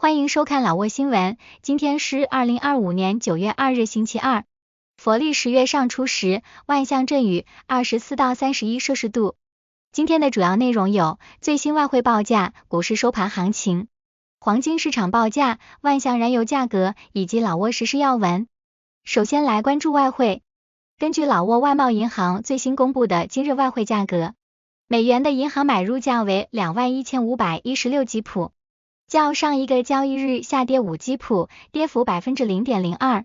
欢迎收看老挝新闻，今天是2025年9月2日星期二，佛历10月上初时，万象阵雨24到31摄氏度。今天的主要内容有最新外汇报价、股市收盘行情、黄金市场报价、万象燃油价格以及老挝时事要闻。首先来关注外汇，根据老挝外贸银行最新公布的今日外汇价格，美元的银行买入价为21516基普。较上一个交易日下跌5基普，跌幅 0.02%。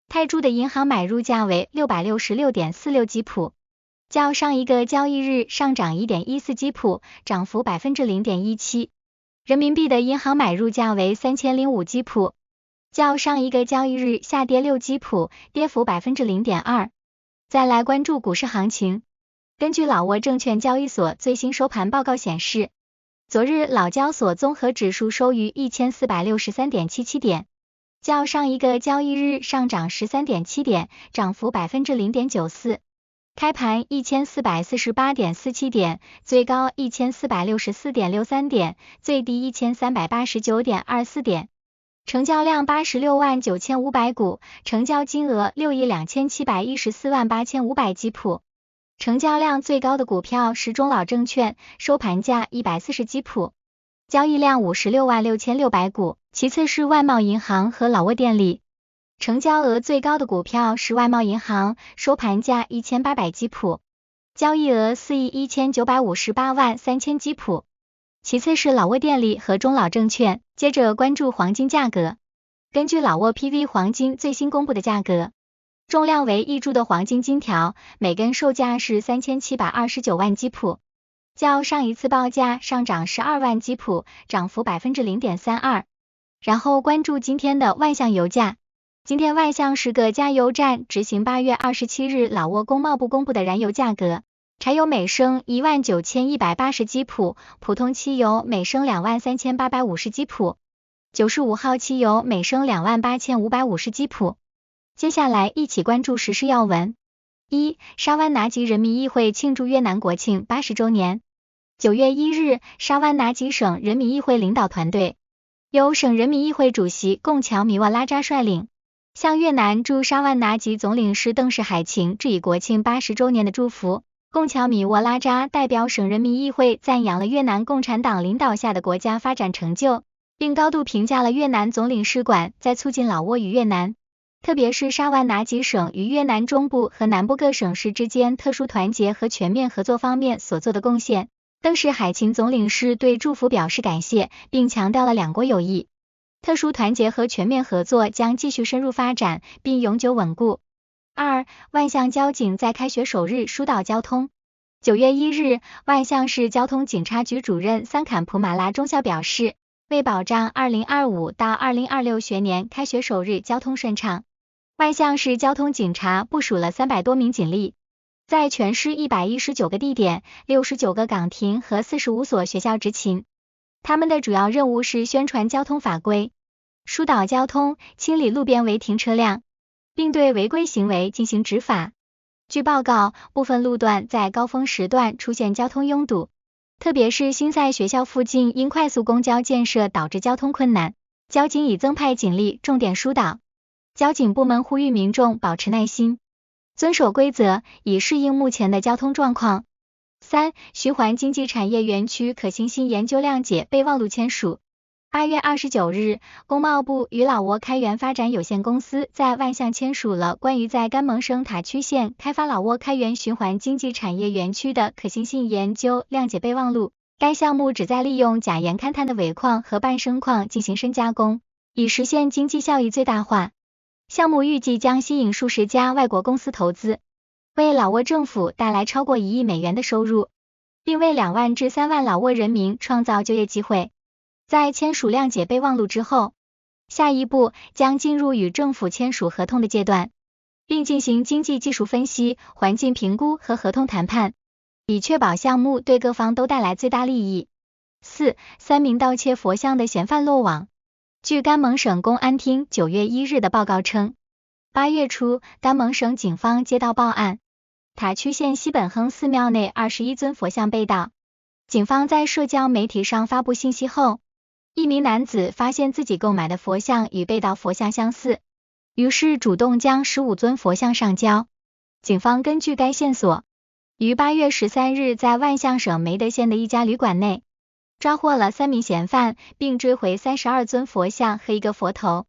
泰铢的银行买入价为 666.46 基普，较上一个交易日上涨 1.14 基普，涨幅 0.17%。人民币的银行买入价为 3005 基普，较上一个交易日下跌6基普，跌幅 0.2%。再来关注股市行情，根据老挝证券交易所最新收盘报告显示，昨日老交所综合指数收于 1463.77 点，较上一个交易日上涨 13.7 点，涨幅 0.94%。开盘 1448.47 点，最高 1464.63 点，最低 1389.24 点。成交量869500股，成交金额627148500基普。成交量最高的股票是中老证券，收盘价140基普，交易量566600股，其次是外贸银行和老挝电力。成交额最高的股票是外贸银行，收盘价1800基普，交易额4亿1958万3000基普，其次是老挝电力和中老证券。接着关注黄金价格，根据老挝 PV 黄金最新公布的价格，重量为1铢的黄金金条，每根售价是3729万基普，较上一次报价上涨12万基普，涨幅 0.32%。然后关注今天的万象油价，今天万象10个加油站执行8月27日老挝工贸部公布的燃油价格，柴油每升19180基普，普通汽油每升23850基普，95号汽油每升28550基普。接下来一起关注时事要闻。1. 沙湾拿吉人民议会庆祝越南国庆80周年。9月1日，沙湾拿吉省人民议会领导团队由省人民议会主席贡乔米沃拉扎率领，向越南驻沙湾拿吉总领事邓氏海晴致以国庆80周年的祝福。贡乔米沃拉扎代表省人民议会赞扬了越南共产党领导下的国家发展成就，并高度评价了越南总领事馆在促进老挝与越南，特别是沙湾拿吉省与越南中部和南部各省市之间特殊团结和全面合作方面所做的贡献。邓氏海晴总领事对祝福表示感谢，并强调了两国友谊、特殊团结和全面合作将继续深入发展，并永久稳固。2. 万象交警在开学首日疏导交通。9月1日，万象市交通警察局主任桑坎普马拉中校表示，为保障2025到2026学年开学首日交通顺畅，万象市交通警察部署了300多名警力，在全市119个地点、69个岗亭和45所学校执勤。他们的主要任务是宣传交通法规、疏导交通、清理路边违停车辆，并对违规行为进行执法。据报告，部分路段在高峰时段出现交通拥堵，特别是新赛学校附近因快速公交建设导致交通困难，交警已增派警力重点疏导。交警部门呼吁民众保持耐心，遵守规则，以适应目前的交通状况。3. 循环经济产业园区可行性研究谅解备忘录签署。8月29日，工贸部与老挝开源发展有限公司在万象签署了关于在甘盟省塔曲县开发老挝开源循环经济产业园区的可行性研究谅解备忘录。该项目旨在利用钾盐勘探的尾矿和半生矿进行深加工，以实现经济效益最大化。项目预计将吸引数十家外国公司投资，为老挝政府带来超过1亿美元的收入，并为2万至3万老挝人民创造就业机会。在签署谅解备忘录之后，下一步将进入与政府签署合同的阶段，并进行经济技术分析、环境评估和合同谈判，以确保项目对各方都带来最大利益。4. 3名盗窃佛像的嫌犯落网。据甘盟省公安厅9月1日的报告称，8月初，甘盟省警方接到报案，塔曲县西本亨寺庙内21尊佛像被盗。警方在社交媒体上发布信息后，一名男子发现自己购买的佛像与被盗佛像相似，于是主动将15尊佛像上交。警方根据该线索，于8月13日在万象省梅德县的一家旅馆内抓获了3名嫌犯，并追回32尊佛像和一个佛头。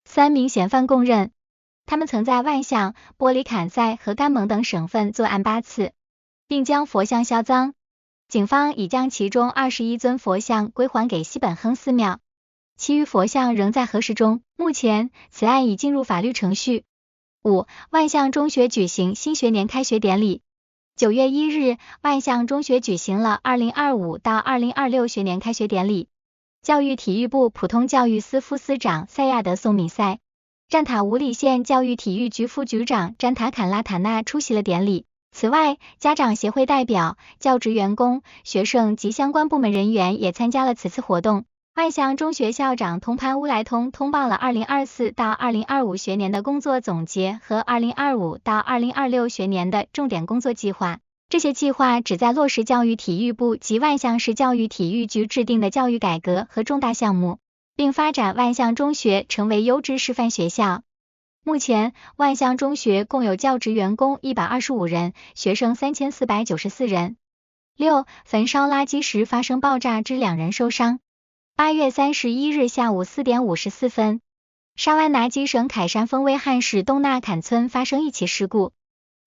3名嫌犯供认，他们曾在万象、波里坎塞和甘蒙等省份作案8次，并将佛像销赃。警方已将其中21尊佛像归还给西本亨寺庙，其余佛像仍在核实中。目前，此案已进入法律程序。5. 万象中学举行新学年开学典礼。9月1日，万象中学举行了2025到2026学年开学典礼。教育体育部普通教育司副司长塞亚德宋米塞、占塔武里县教育体育局副局长詹塔坎拉塔纳出席了典礼。此外，家长协会代表、教职员工、学生及相关部门人员也参加了此次活动。万象中学校长通潘乌莱通通报了2024到2025学年的工作总结和2025到2026学年的重点工作计划。这些计划旨在落实教育体育部及万象市教育体育局制定的教育改革和重大项目，并发展万象中学成为优质示范学校。目前，万象中学共有教职员工125人，学生3494人。6. 焚烧垃圾时发生爆炸致2人受伤。8月31日下午4点54分，沙湾拿基省凯山峰威汉市东纳坎村发生一起事故，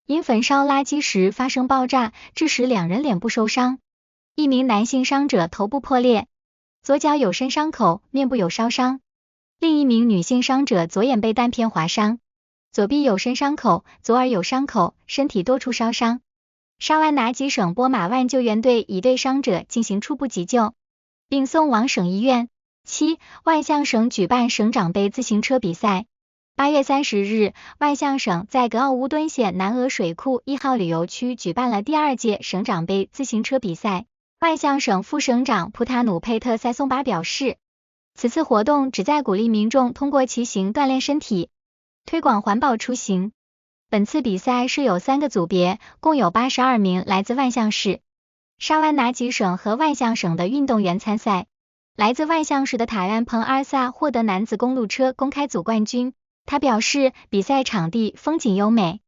因焚烧垃圾时发生爆炸，致使2人脸部受伤。一名男性伤者头部破裂，左脚有深伤口，面部有烧伤。另一名女性伤者左眼被弹片划伤，左臂有深伤口，左耳有伤口，身体多处烧伤。沙湾拿基省波马万救援队已对伤者进行初步急救，并送往省医院。7. 万象省举办省长杯自行车比赛。8月30日，万象省在格奥乌敦县南鹅水库1号旅游区举办了第2届省长杯自行车比赛。万象省副省长普塔努佩特塞松巴表示，此次活动旨在鼓励民众通过骑行锻炼身体，推广环保出行。本次比赛设有3个组别，共有82名来自万象市、沙湾拿基省和万象省的运动员参赛。来自万象市的塔安彭阿萨获得男子公路车公开组冠军。他表示，比赛场地风景优美，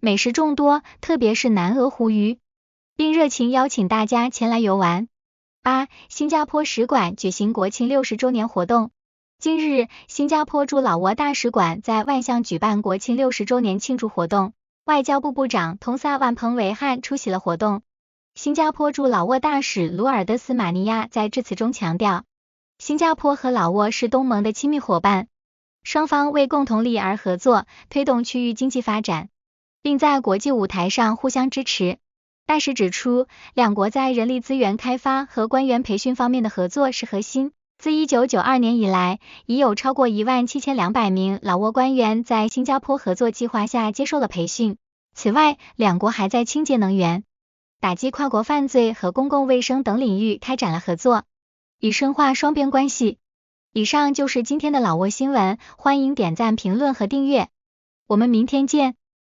美食众多，特别是南鹅湖鱼，并热情邀请大家前来游玩。8. 新加坡使馆举行国庆60周年活动。近日，新加坡驻老挝大使馆在万象举办国庆60周年庆祝活动，外交部部长通萨万彭维汉出席了活动。新加坡驻老挝大使卢尔德斯马尼亚在致辞中强调，新加坡和老挝是东盟的亲密伙伴，双方为共同利益而合作，推动区域经济发展，并在国际舞台上互相支持。大使指出，两国在人力资源开发和官员培训方面的合作是核心。自1992年以来，已有超过17200名老挝官员在新加坡合作计划下接受了培训。此外，两国还在清洁能源、打击跨国犯罪和公共卫生等领域开展了合作，以深化双边关系。以上就是今天的老挝新闻，欢迎点赞、评论和订阅，我们明天见。